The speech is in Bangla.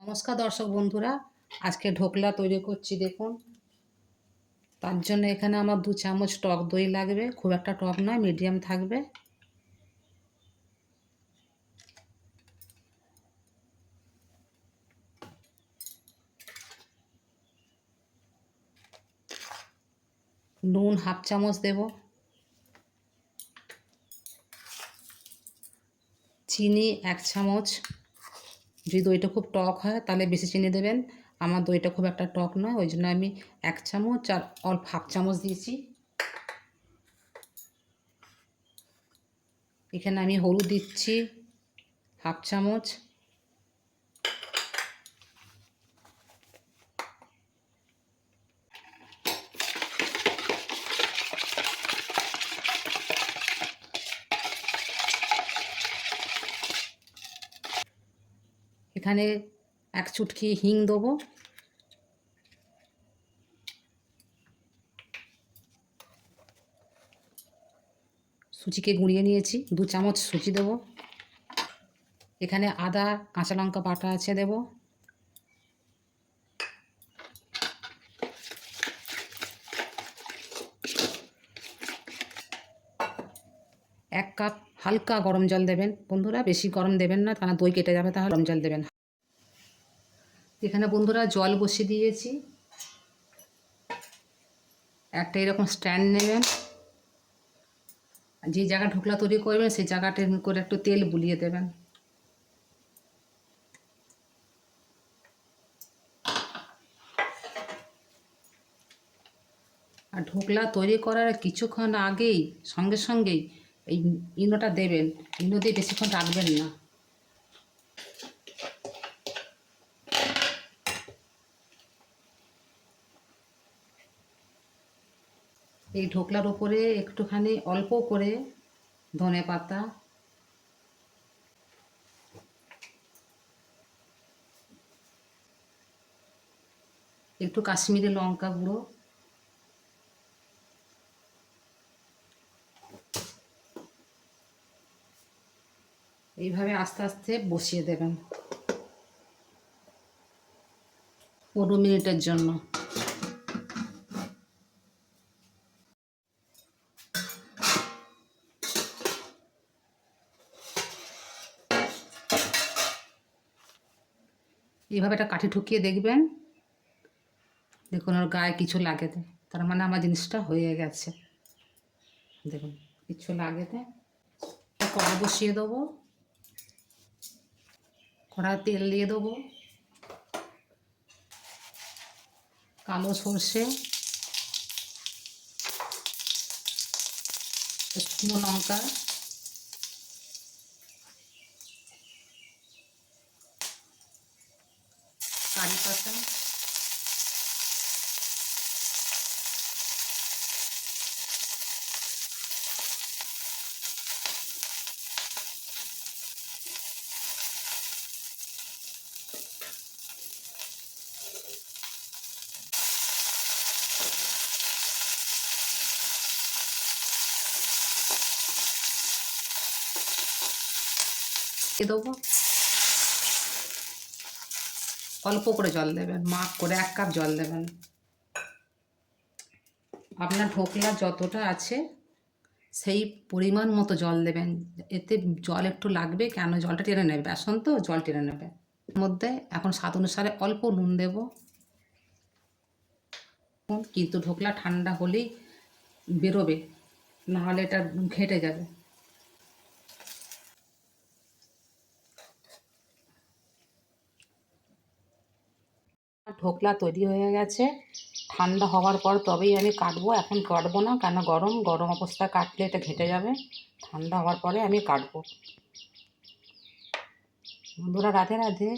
নমস্কার দর্শক বন্ধুরা, আজকে ঢোকলা তৈরি করছি দেখুন। তার জন্য এখানে আমার 2 চামচ টক দই লাগবে, খুব একটা টক নয়, মিডিয়াম থাকবে। নুন 1/2 চামচ দেব, চিনি 1 চামচ। যদি দইটা খুব টক হয় তাহলে বেশি চিনি দেবেন, আমার দইটা খুব একটা টক নয়, ওই জন্য আমি 1 চামচ আর অল্প 1/2 চামচ দিয়েছি। এখানে আমি হলুদ দিচ্ছি 1/2 চামচ, এখানে 1 চুটকি হিং দেবো, সুজিকে গুঁড়িয়ে নিয়েছি, 2 চামচ সুজি দেবো। এখানে আদা কাঁচা লঙ্কা বাটা আছে দেব। 1 কাপ হালকা গরম জল দেবেন বন্ধুরা, বেশি গরম দেবেন না, কারণ দই কেটে যাবে, তাহলে গরম জল দেবেন। এখানে বন্ধুরা জল বসিয়ে দিয়েছি। একটা এরকম স্ট্যান্ড নেবেন, যে জায়গা ঢোকলা তৈরি করবেন সেই জায়গাটা করে একটু তেল বুলিয়ে দেবেন। আর ঢোকলা তৈরি করার কিছুক্ষণ আগেই সঙ্গে সঙ্গেই এই ইনোটা দেবেন, ইনো দিয়ে বেশিক্ষণ রাখবেন না। এই ঢোকলার উপরে একটুখানি অল্প করে ধনে পাতা, একটু কাশ্মীরি লঙ্কা গুঁড়ো, এইভাবে আস্তে আস্তে বসিয়ে দেবেন 15 মিনিটের জন্য। এইভাবে একটা কাঠি ঠুকিয়ে দেখবেন, দেখুন ওর গায়ে কিছু লাগে, তার মানে আমার জিনিসটা হয়ে গেছে। দেখুন কিছু লাগে, কড়া বসিয়ে দেবো, কড়া তেল দিয়ে দেবো, কালো সর্ষে, শুকনো লঙ্কা, কারি পাতা, দেবো। অল্প করে জল দেবেন, মাপ করে 1 কাপ জল দেবেন। আপনার ঢোকলা যতটা আছে সেই পরিমাণ মতো জল দেবেন, এতে জল একটু লাগবে, কেন জলটা টেনে নেবে, বেসন তো জল টেনে নেবে। মধ্যে এখন স্বাদ অনুসারে অল্প নুন দেব, কিন্তু ঢোকলা ঠান্ডা হলেই বেরোবে, নাহলে এটা ঘেঁটে যাবে। ঢোকলা তৈরি হয়ে গেছে, ঠান্ডা হওয়ার পর তবেই আমি কাটবো, এখন কাটবো না, কেন গরম গরম অবস্থায় কাটলে এটা ঘেঁটে যাবে, ঠান্ডা হওয়ার পরে আমি কাটবো। বন্ধুরা রাধে রাধে।